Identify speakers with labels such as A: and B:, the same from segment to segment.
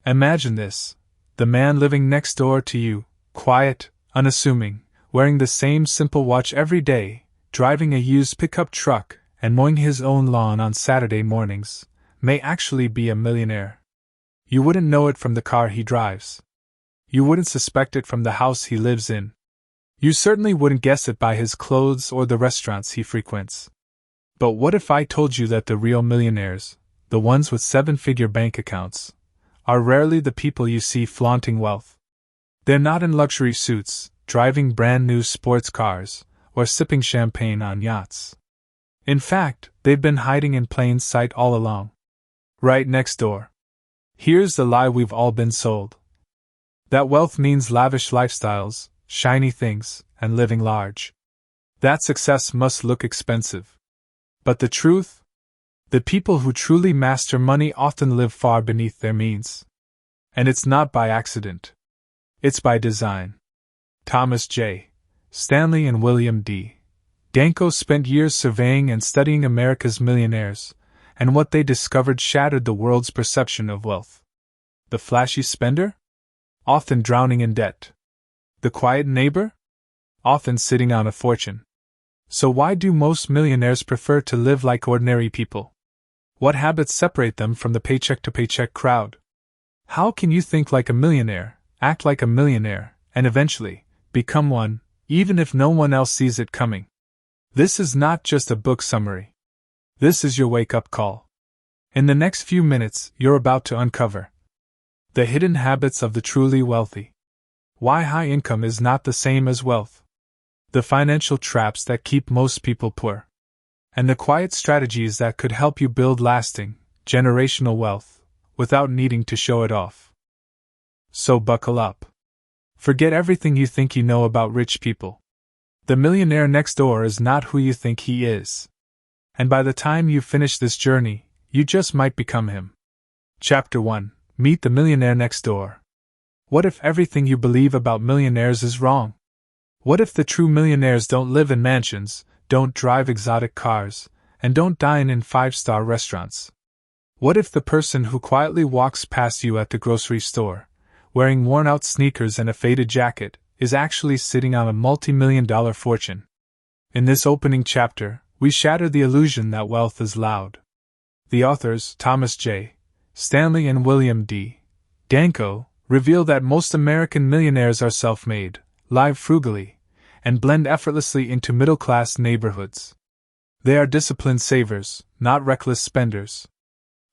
A: Imagine this: the man living next door to you, quiet, unassuming, wearing the same simple watch every day, driving a used pickup truck, and mowing his own lawn on Saturday mornings, may actually be a millionaire. You wouldn't know it from the car he drives. You wouldn't suspect it from the house he lives in. You certainly wouldn't guess it by his clothes or the restaurants he frequents. But what if I told you that the real millionaires, the ones with seven-figure bank accounts, are rarely the people you see flaunting wealth? They're not in luxury suits, driving brand-new sports cars, or sipping champagne on yachts. In fact, they've been hiding in plain sight all along. Right next door. Here's the lie we've all been sold: that wealth means lavish lifestyles, shiny things, and living large. That success must look expensive. But the truth? The people who truly master money often live far beneath their means. And it's not by accident. It's by design. Thomas J. Stanley and William D. Danko spent years surveying and studying America's millionaires, and what they discovered shattered the world's perception of wealth. The flashy spender? Often drowning in debt. The quiet neighbor? Often sitting on a fortune. So why do most millionaires prefer to live like ordinary people? What habits separate them from the paycheck-to-paycheck crowd? How can you think like a millionaire, act like a millionaire, and eventually become one, even if no one else sees it coming? This is not just a book summary. This is your wake-up call. In the next few minutes, you're about to uncover the hidden habits of the truly wealthy. Why high income is not the same as wealth. The financial traps that keep most people poor. And the quiet strategies that could help you build lasting, generational wealth, without needing to show it off. So buckle up. Forget everything you think you know about rich people. The millionaire next door is not who you think he is. And by the time you finish this journey, you just might become him. Chapter 1: Meet the Millionaire Next Door. What if everything you believe about millionaires is wrong? What if the true millionaires don't live in mansions, don't drive exotic cars, and don't dine in five-star restaurants? What if the person who quietly walks past you at the grocery store, wearing worn-out sneakers and a faded jacket, is actually sitting on a multi-million-dollar fortune? In this opening chapter, we shatter the illusion that wealth is loud. The authors, Thomas J. Stanley and William D. Danko, reveal that most American millionaires are self-made, live frugally, and blend effortlessly into middle-class neighborhoods. They are disciplined savers, not reckless spenders.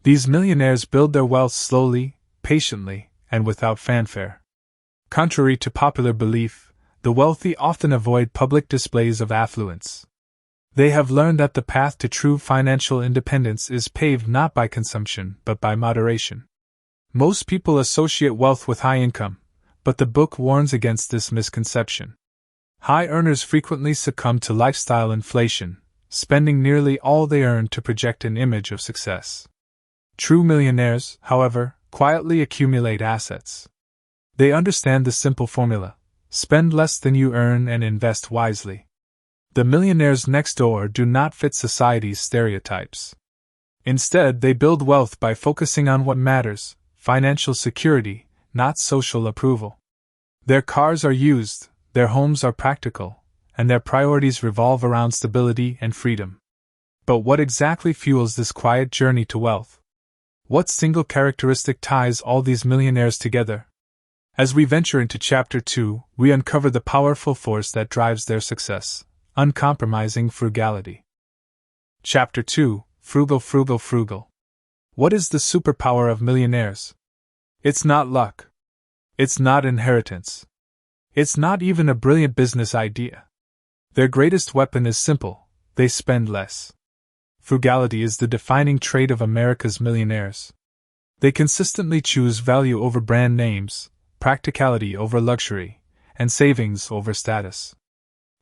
A: These millionaires build their wealth slowly, patiently, and without fanfare. Contrary to popular belief, the wealthy often avoid public displays of affluence. They have learned that the path to true financial independence is paved not by consumption but by moderation. Most people associate wealth with high income, but the book warns against this misconception. High earners frequently succumb to lifestyle inflation, spending nearly all they earn to project an image of success. True millionaires, however, quietly accumulate assets. They understand the simple formula: spend less than you earn and invest wisely. The millionaires next door do not fit society's stereotypes. Instead, they build wealth by focusing on what matters: financial security, not social approval. Their cars are used, their homes are practical, and their priorities revolve around stability and freedom. But what exactly fuels this quiet journey to wealth? What single characteristic ties all these millionaires together? As we venture into Chapter 2, we uncover the powerful force that drives their success: uncompromising frugality. Chapter 2: Frugal. What is the superpower of millionaires? It's not luck. It's not inheritance. It's not even a brilliant business idea. Their greatest weapon is simple: they spend less. Frugality is the defining trait of America's millionaires. They consistently choose value over brand names, practicality over luxury, and savings over status.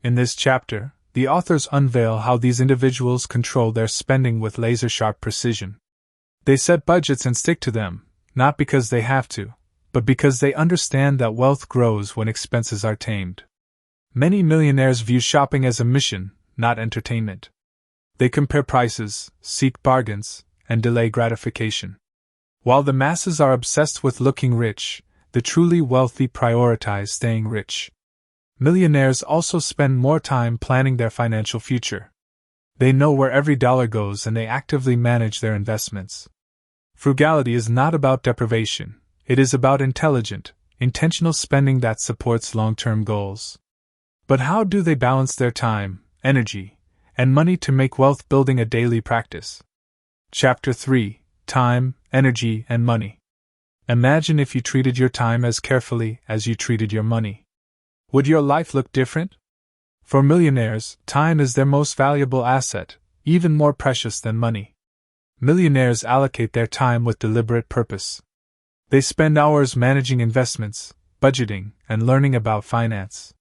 A: In this chapter, the authors unveil how these individuals control their spending with laser-sharp precision. They set budgets and stick to them, not because they have to, but because they understand that wealth grows when expenses are tamed. Many millionaires view shopping as a mission, not entertainment. They compare prices, seek bargains, and delay gratification. While the masses are obsessed with looking rich, the truly wealthy prioritize staying rich. Millionaires also spend more time planning their financial future. They know where every dollar goes and they actively manage their investments. Frugality is not about deprivation, it is about intelligent, intentional spending that supports long-term goals. But how do they balance their time, energy, and money to make wealth building a daily practice? Chapter 3: Time, Energy, and Money. Imagine if you treated your time as carefully as you treated your money. Would your life look different? For millionaires, time is their most valuable asset, even more precious than money. Millionaires allocate their time with deliberate purpose. They spend hours managing investments, budgeting, and learning about finance.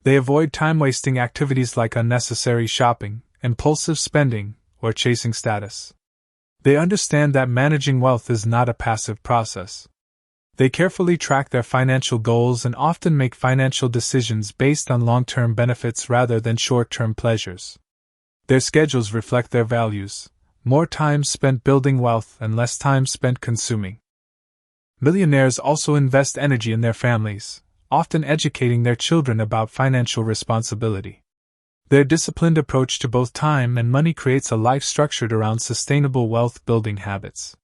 A: They avoid time-wasting activities like unnecessary shopping, impulsive spending, or chasing status. They understand that managing wealth is not a passive process. They carefully track their financial goals and often make financial decisions based on long-term benefits rather than short-term pleasures. Their schedules reflect their values: more time spent building wealth and less time spent consuming. Millionaires also invest energy in their families, often educating their children about financial responsibility. Their disciplined approach to both time and money creates a life structured around sustainable wealth-building habits.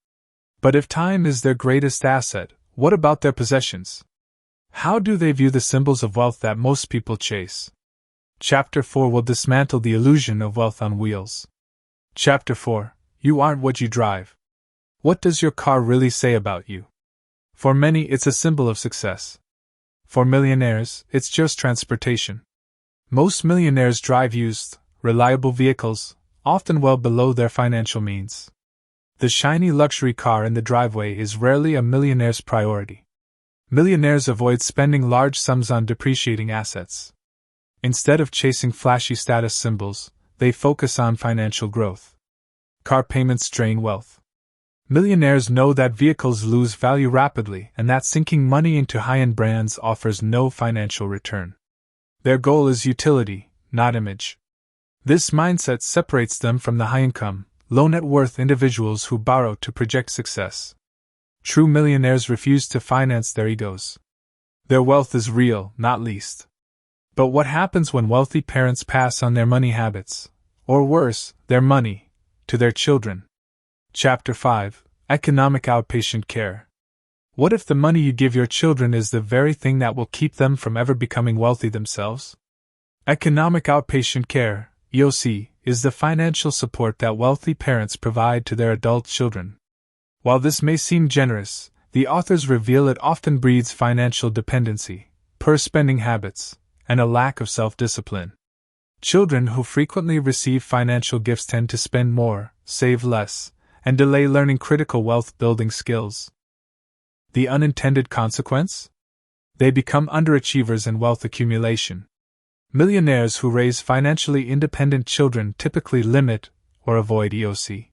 A: But if time is their greatest asset, what about their possessions? How do they view the symbols of wealth that most people chase? Chapter 4 will dismantle the illusion of wealth on wheels. Chapter 4: You aren't what you drive. What does your car really say about you? For many, it's a symbol of success. For millionaires, it's just transportation. Most millionaires drive used, reliable vehicles, often well below their financial means. The shiny luxury car in the driveway is rarely a millionaire's priority. Millionaires avoid spending large sums on depreciating assets. Instead of chasing flashy status symbols, they focus on financial growth. Car payments drain wealth. Millionaires know that vehicles lose value rapidly and that sinking money into high-end brands offers no financial return. Their goal is utility, not image. This mindset separates them from the high-income, low-net-worth individuals who borrow to project success. True millionaires refuse to finance their egos. Their wealth is real, not leased. But what happens when wealthy parents pass on their money habits, or worse, their money, to their children? Chapter 5: Economic Outpatient Care. What if the money you give your children is the very thing that will keep them from ever becoming wealthy themselves? Economic outpatient care, EOC, is the financial support that wealthy parents provide to their adult children. While this may seem generous, the authors reveal it often breeds financial dependency, poor spending habits, and a lack of self-discipline. Children who frequently receive financial gifts tend to spend more, save less, and delay learning critical wealth-building skills. The unintended consequence? They become underachievers in wealth accumulation. Millionaires who raise financially independent children typically limit or avoid EOC.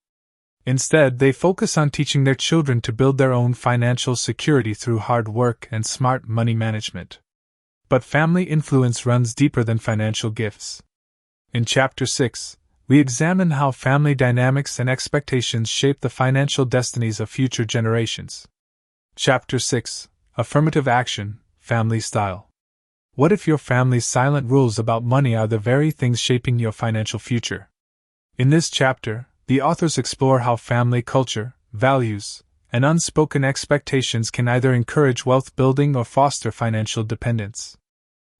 A: Instead, they focus on teaching their children to build their own financial security through hard work and smart money management. But family influence runs deeper than financial gifts. In Chapter 6, we examine how family dynamics and expectations shape the financial destinies of future generations. Chapter 6: Affirmative Action, Family Style. What if your family's silent rules about money are the very things shaping your financial future? In this chapter, the authors explore how family culture, values, and unspoken expectations can either encourage wealth building or foster financial dependence.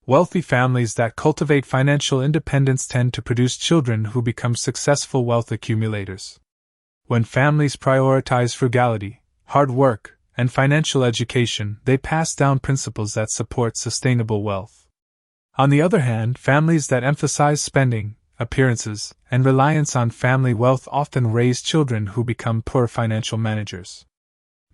A: Wealthy families that cultivate financial independence tend to produce children who become successful wealth accumulators. When families prioritize frugality, hard work, and financial education, they pass down principles that support sustainable wealth. On the other hand, families that emphasize spending, appearances, and reliance on family wealth often raise children who become poor financial managers.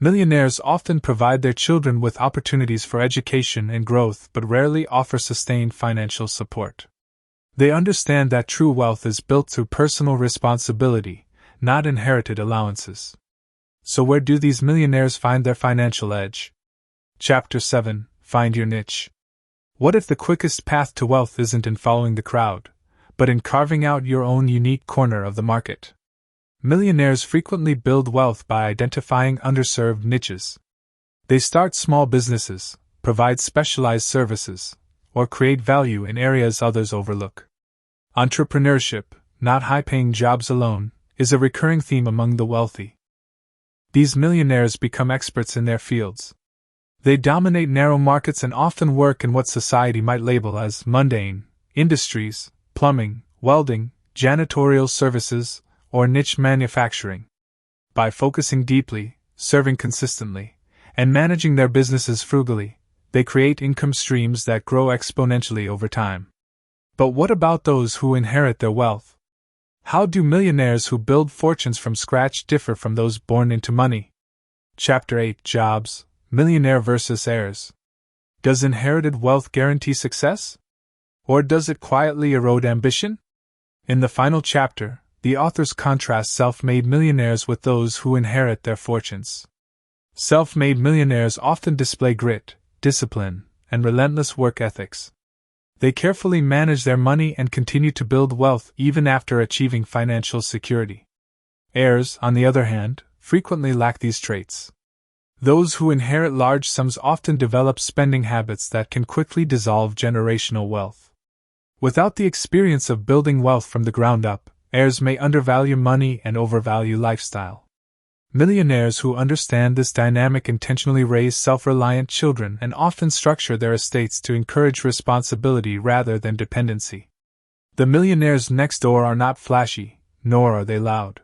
A: Millionaires often provide their children with opportunities for education and growth but rarely offer sustained financial support. They understand that true wealth is built through personal responsibility, not inherited allowances. So where do these millionaires find their financial edge? Chapter 7: Find Your Niche. What if the quickest path to wealth isn't in following the crowd, but in carving out your own unique corner of the market? Millionaires frequently build wealth by identifying underserved niches. They start small businesses, provide specialized services, or create value in areas others overlook. Entrepreneurship, not high-paying jobs alone, is a recurring theme among the wealthy. These millionaires become experts in their fields. They dominate narrow markets and often work in what society might label as mundane industries, plumbing, welding, janitorial services, or niche manufacturing. By focusing deeply, serving consistently, and managing their businesses frugally, they create income streams that grow exponentially over time. But what about those who inherit their wealth? How do millionaires who build fortunes from scratch differ from those born into money? Chapter 8: Jobs, Millionaire versus Heirs. Does inherited wealth guarantee success? Or does it quietly erode ambition? In the final chapter, the authors contrast self-made millionaires with those who inherit their fortunes. Self-made millionaires often display grit, discipline, and relentless work ethics. They carefully manage their money and continue to build wealth even after achieving financial security. Heirs, on the other hand, frequently lack these traits. Those who inherit large sums often develop spending habits that can quickly dissolve generational wealth. Without the experience of building wealth from the ground up, heirs may undervalue money and overvalue lifestyle. Millionaires who understand this dynamic intentionally raise self-reliant children and often structure their estates to encourage responsibility rather than dependency. The millionaires next door are not flashy, nor are they loud.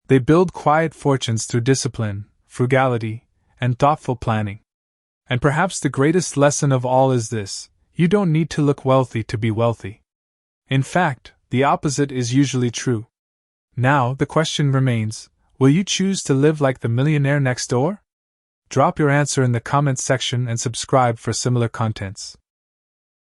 A: They build quiet fortunes through discipline, frugality, and thoughtful planning. And perhaps the greatest lesson of all is this: you don't need to look wealthy to be wealthy. In fact, the opposite is usually true. Now, the question remains: will you choose to live like the millionaire next door? Drop your answer in the comments section and subscribe for similar contents.